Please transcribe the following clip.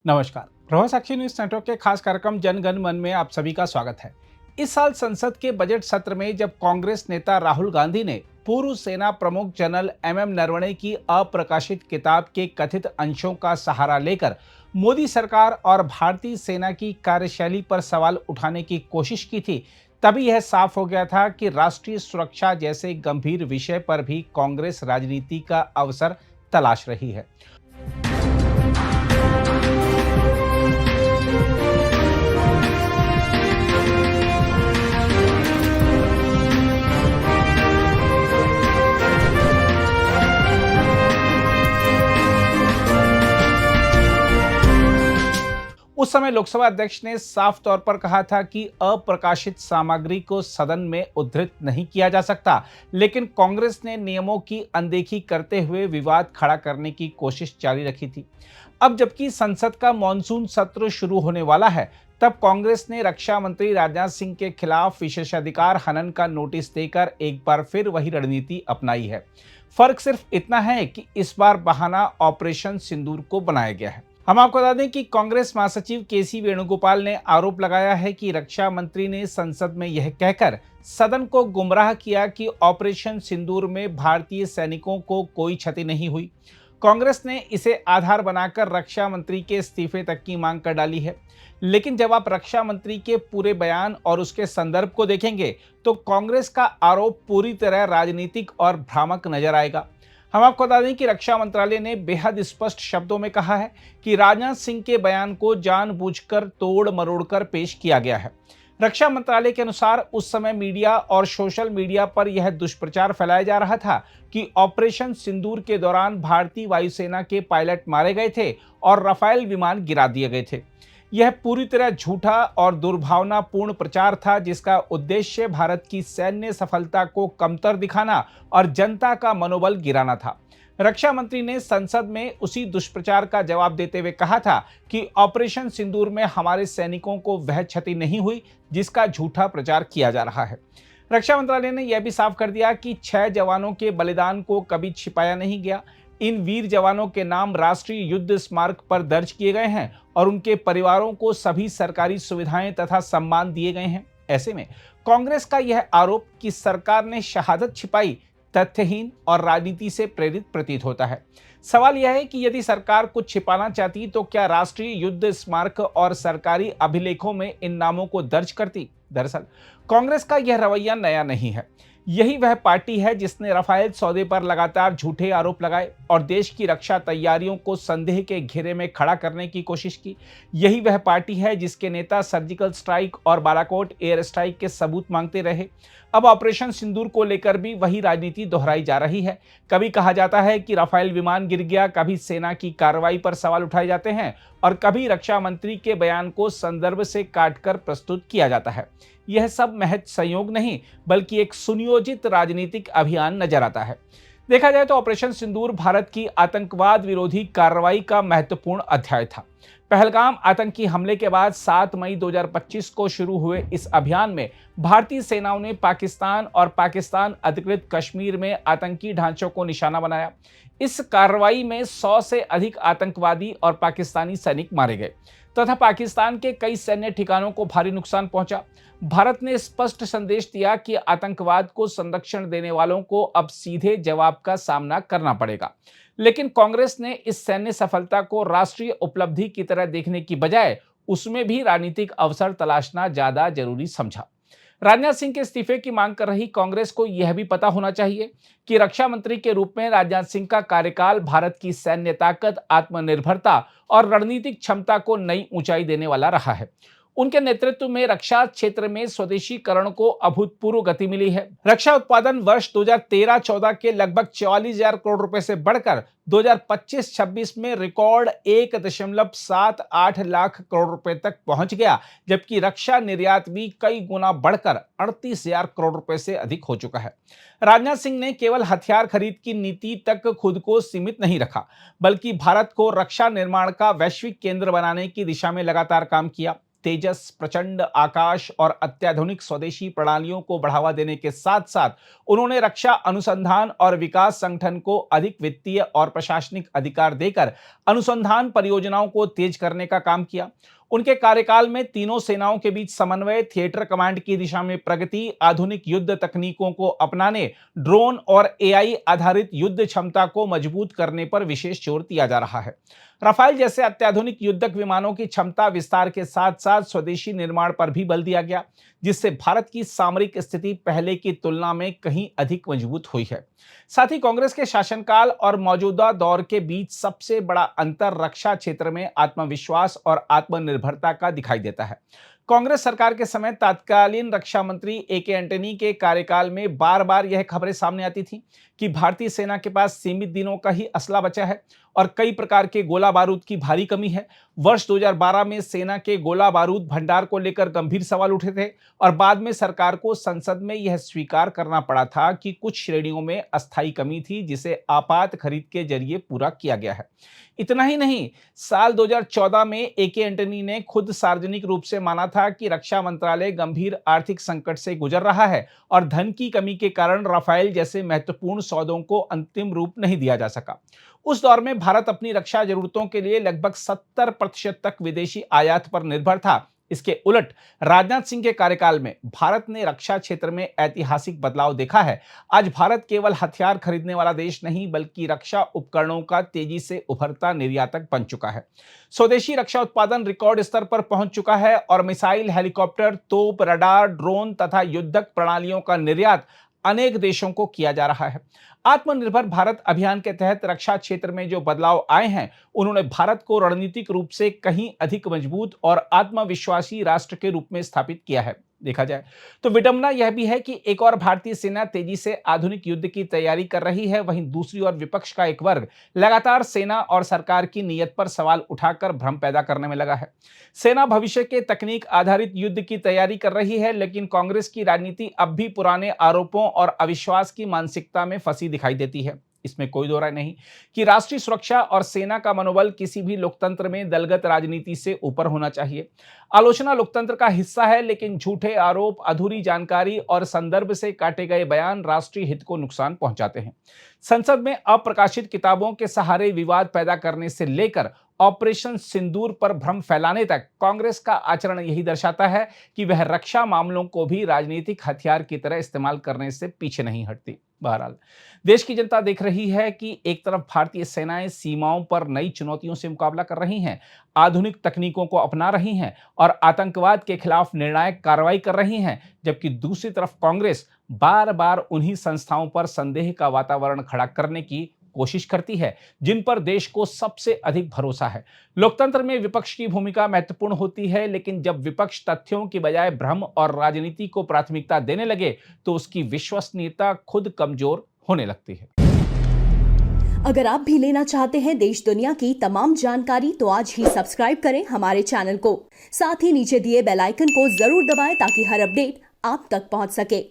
नमस्कार। प्रभाव साक्षी news network के खास कार्यक्रम जन गण मन में आप सभी का स्वागत है। इस साल संसद के बजट सत्र में जब कांग्रेस नेता राहुल गांधी ने पूर्व सेना प्रमुख जनरल एमएम नरवणे की अप्रकाशित किताब के कथित अंशों का सहारा लेकर मोदी सरकार और भारतीय सेना की कार्यशैली पर सवाल उठाने की कोशिश की थी, तभी यह साफ हो गया था कि राष्ट्रीय सुरक्षा जैसे गंभीर विषय पर भी कांग्रेस राजनीति का अवसर तलाश रही है। उस समय लोकसभा अध्यक्ष ने साफ तौर पर कहा था कि अप्रकाशित सामग्री को सदन में उद्धृत नहीं किया जा सकता, लेकिन कांग्रेस ने नियमों की अनदेखी करते हुए विवाद खड़ा करने की कोशिश जारी रखी थी। अब जबकि संसद का मॉनसून सत्र शुरू होने वाला है, तब कांग्रेस ने रक्षा मंत्री राजनाथ सिंह के खिलाफ विशेषाधिकार हनन का नोटिस देकर एक बार फिर वही रणनीति अपनाई है। फर्क सिर्फ इतना है कि इस बार बहाना ऑपरेशन सिंदूर को बनाया गया है। हम आपको बता दें कि कांग्रेस महासचिव केसी वेणुगोपाल ने आरोप लगाया है कि रक्षा मंत्री ने संसद में यह कहकर सदन को गुमराह किया कि ऑपरेशन सिंदूर में भारतीय सैनिकों को कोई क्षति नहीं हुई। कांग्रेस ने इसे आधार बनाकर रक्षा मंत्री के इस्तीफे तक की मांग कर डाली है। लेकिन जब आप रक्षा मंत्री के पूरे बयान और उसके संदर्भ को देखेंगे तो कांग्रेस का आरोप पूरी तरह राजनीतिक और भ्रामक नजर आएगा। हम आपको बता दें कि रक्षा मंत्रालय ने बेहद स्पष्ट शब्दों में कहा है कि राजनाथ सिंह के बयान को जानबूझकर तोड़ मरोड़कर पेश किया गया है। रक्षा मंत्रालय के अनुसार उस समय मीडिया और सोशल मीडिया पर यह दुष्प्रचार फैलाया जा रहा था कि ऑपरेशन सिंदूर के दौरान भारतीय वायुसेना के पायलट मारे गए थे और राफेल विमान गिरा दिए गए थे। यह पूरी तरह झूठा और दुर्भावनापूर्ण प्रचार था, जिसका उद्देश्य भारत की सैन्य सफलता को कमतर दिखाना और जनता का मनोबल गिराना था। रक्षा मंत्री ने संसद में उसी दुष्प्रचार का जवाब देते हुए कहा था कि ऑपरेशन सिंदूर में हमारे सैनिकों को वह क्षति नहीं हुई जिसका झूठा प्रचार किया जा रहा है। रक्षा मंत्रालय ने यह भी साफ कर दिया कि 6 जवानों के बलिदान को कभी छिपाया नहीं गया। इन वीर जवानों के नाम राष्ट्रीय युद्ध स्मारक पर दर्ज किए गए हैं और उनके परिवारों को सभी सरकारी सुविधाएं तथा सम्मान दिए गए हैं। ऐसे में कांग्रेस का यह आरोप कि सरकार ने शहादत छिपाई तथ्यहीन और राजनीति से प्रेरित प्रतीत होता है। सवाल यह है कि यदि सरकार कुछ छिपाना चाहती तो क्या राष्ट्रीय युद्ध स्मारक और सरकारी अभिलेखों में इन नामों को दर्ज करती। दरअसल कांग्रेस का यह रवैया नया नहीं है। यही वह पार्टी है जिसने राफेल सौदे पर लगातार झूठे आरोप लगाए और देश की रक्षा तैयारियों को संदेह के घेरे में खड़ा करने की कोशिश की। यही वह पार्टी है जिसके नेता सर्जिकल स्ट्राइक और बालाकोट एयर स्ट्राइक के सबूत मांगते रहे। अब ऑपरेशन सिंदूर को लेकर भी वही राजनीति दोहराई जा रही है। कभी कहा जाता है कि राफेल विमान गिर गया, कभी सेना की कार्रवाई पर सवाल उठाए जाते हैं और कभी रक्षा मंत्री के बयान को संदर्भ से काटकर प्रस्तुत किया जाता है। यह सब महज संयोग नहीं बल्कि एक सुनियोजित राजनीतिक अभियान नजर आता है। देखा जाए तो ऑपरेशन सिंदूर भारत की आतंकवाद विरोधी कार्रवाई का महत्वपूर्ण अध्याय था। पहलगाम आतंकी हमले के बाद 7 मई 2025 को शुरू हुए इस अभियान में भारतीय सेनाओं ने पाकिस्तान और पाकिस्तान अधिकृत कश्मीर में आतंकी ढांचों को निशाना बनाया। इस कार्रवाई में 100 से अधिक आतंकवादी और पाकिस्तानी सैनिक मारे गए तथा पाकिस्तान के कई सैन्य ठिकानों को भारी नुकसान पहुंचा। भारत ने स्पष्ट संदेश दिया कि आतंकवाद को संरक्षण देने वालों को अब सीधे जवाब का सामना करना पड़ेगा। लेकिन कांग्रेस ने इस सैन्य सफलता को राष्ट्रीय उपलब्धि की तरह देखने की बजाय उसमें भी राजनीतिक अवसर तलाशना ज्यादा जरूरी समझा। राजनाथ सिंह के इस्तीफे की मांग कर रही कांग्रेस को यह भी पता होना चाहिए कि रक्षा मंत्री के रूप में राजनाथ सिंह का कार्यकाल भारत की सैन्य ताकत, आत्मनिर्भरता और रणनीतिक क्षमता को नई ऊंचाई देने वाला रहा है। उनके नेतृत्व में रक्षा क्षेत्र में स्वदेशीकरण को अभूतपूर्व गति मिली है। रक्षा उत्पादन वर्ष 2013-14 के लगभग 44,000 करोड़ रुपए से बढ़कर 2025-26 में रिकॉर्ड 1.78 लाख करोड़ रुपए तक पहुंच गया, जबकि रक्षा निर्यात भी कई गुना बढ़कर 38,000 करोड़ रुपए से अधिक हो चुका है। राजनाथ सिंह ने केवल हथियार खरीद की नीति तक खुद को सीमित नहीं रखा, बल्कि भारत को रक्षा निर्माण का वैश्विक केंद्र बनाने की दिशा में लगातार काम किया। तेजस, प्रचंड आकाश और अत्याधुनिक स्वदेशी प्रणालियों को बढ़ावा देने के साथ साथ उन्होंने रक्षा अनुसंधान और विकास संगठन को अधिक वित्तीय और प्रशासनिक अधिकार देकर अनुसंधान परियोजनाओं को तेज करने का काम किया। उनके कार्यकाल में तीनों सेनाओं के बीच समन्वय, थिएटर कमांड की दिशा में प्रगति, आधुनिक युद्ध तकनीकों को अपनाने, ड्रोन और एआई आधारित युद्ध क्षमता को मजबूत करने पर विशेष जोर दिया जा रहा है। राफेल जैसे अत्याधुनिक युद्धक विमानों की क्षमता विस्तार के साथ साथ स्वदेशी निर्माण पर भी बल दिया गया, जिससे भारत की सामरिक स्थिति पहले की तुलना में कहीं अधिक मजबूत हुई है। साथ ही कांग्रेस के शासनकाल और मौजूदा दौर के बीच सबसे बड़ा अंतर रक्षा क्षेत्र में आत्मविश्वास और आत्मनिर्भरता का दिखाई देता है। कांग्रेस सरकार के समय तत्कालीन रक्षा मंत्री ए.के. एंटनी के कार्यकाल में बार बार यह खबरें सामने आती थीं कि भारतीय सेना के पास सीमित दिनों का ही असला बचा है और कई प्रकार के गोला बारूद की भारी कमी है। वर्ष 2012 में सेना के गोला बारूद भंडार को लेकर गंभीर सवाल उठे थे और बाद में सरकार को संसद में यह स्वीकार करना पड़ा था कि कुछ श्रेणियों में अस्थायी कमी थी, जिसे आपात खरीद के जरिए पूरा किया गया है। इतना ही नहीं, साल 2014 में ए.के. एंटनी ने खुद सार्वजनिक रूप से माना था कि रक्षा मंत्रालय गंभीर आर्थिक संकट से गुजर रहा है और धन की कमी के कारण राफेल जैसे महत्वपूर्ण सौदों को अंतिम रूप नहीं दिया जा सका। उस दौर में भारत अपनी रक्षा जरूरतों के लिए लगभग 70% तक विदेशी आयात पर निर्भर था। इसके उलट राजनाथ सिंह के कार्यकाल में भारत ने रक्षा क्षेत्र में ऐतिहासिक बदलाव देखा है। आज भारत केवल हथियार खरीदने वाला देश नहीं, बल्कि रक्षा उपकरणों का तेजी से उभरता निर्यातक बन चुका है। स्वदेशी रक्षा उत्पादन रिकॉर्ड स्तर पर पहुंच चुका है और मिसाइल, हेलीकॉप्टर, तोप, रडार, ड्रोन तथा युद्धक प्रणालियों का निर्यात अनेक देशों को किया जा रहा है। आत्मनिर्भर भारत अभियान के तहत रक्षा क्षेत्र में जो बदलाव आए हैं, उन्होंने भारत को रणनीतिक रूप से कहीं अधिक मजबूत और आत्मविश्वासी राष्ट्र के रूप में स्थापित किया है। देखा जाए तो विडंबना यह भी है कि एक और भारतीय सेना तेजी से आधुनिक युद्ध की तैयारी कर रही है, वहीं दूसरी ओर विपक्ष का एक वर्ग लगातार सेना और सरकार की नीयत पर सवाल उठाकर भ्रम पैदा करने में लगा है। सेना भविष्य के तकनीक आधारित युद्ध की तैयारी कर रही है, लेकिन कांग्रेस की राजनीति अब भी पुराने आरोपों और अविश्वास की मानसिकता में फंसी दिखाई देती है। इसमें कोई दो राय नहीं कि राष्ट्रीय सुरक्षा और सेना का मनोबल किसी भी लोकतंत्र में दलगत राजनीति से ऊपर होना चाहिए। आलोचना लोकतंत्र का हिस्सा है, लेकिन झूठे आरोप, अधूरी जानकारी और संदर्भ से काटे गए बयान राष्ट्रीय हित को नुकसान पहुंचाते हैं। संसद में अप्रकाशित किताबों के सहारे विवाद पैदा करने से लेकर ऑपरेशन सिंदूर पर भ्रम फैलाने तक कांग्रेस का आचरण यही दर्शाता है कि वह रक्षा मामलों को भी राजनीतिक हथियार की तरह इस्तेमाल करने से पीछे नहीं हटती। बहरहाल, देश की जनता देख रही है कि एक तरफ भारतीय सेनाएं सीमाओं पर नई चुनौतियों से मुकाबला कर रही हैं, आधुनिक तकनीकों को अपना रही हैं और आतंकवाद के खिलाफ निर्णायक कार्रवाई कर रही हैं, जबकि दूसरी तरफ कांग्रेस बार बार उन्हीं संस्थाओं पर संदेह का वातावरण खड़ा करने की कोशिश करती है जिन पर देश को सबसे अधिक भरोसा है। लोकतंत्र में विपक्ष की भूमिका महत्वपूर्ण होती है, लेकिन जब विपक्ष तथ्यों की बजाय भ्रम और राजनीति को प्राथमिकता देने लगे तो उसकी विश्वसनीयता खुद कमजोर होने लगती है। अगर आप भी लेना चाहते हैं देश दुनिया की तमाम जानकारी तो आज ही सब्सक्राइब करें हमारे चैनल को। साथ ही नीचे दिए बेल आइकन को जरूर दबाएं ताकि हर अपडेट आप तक पहुंच सके।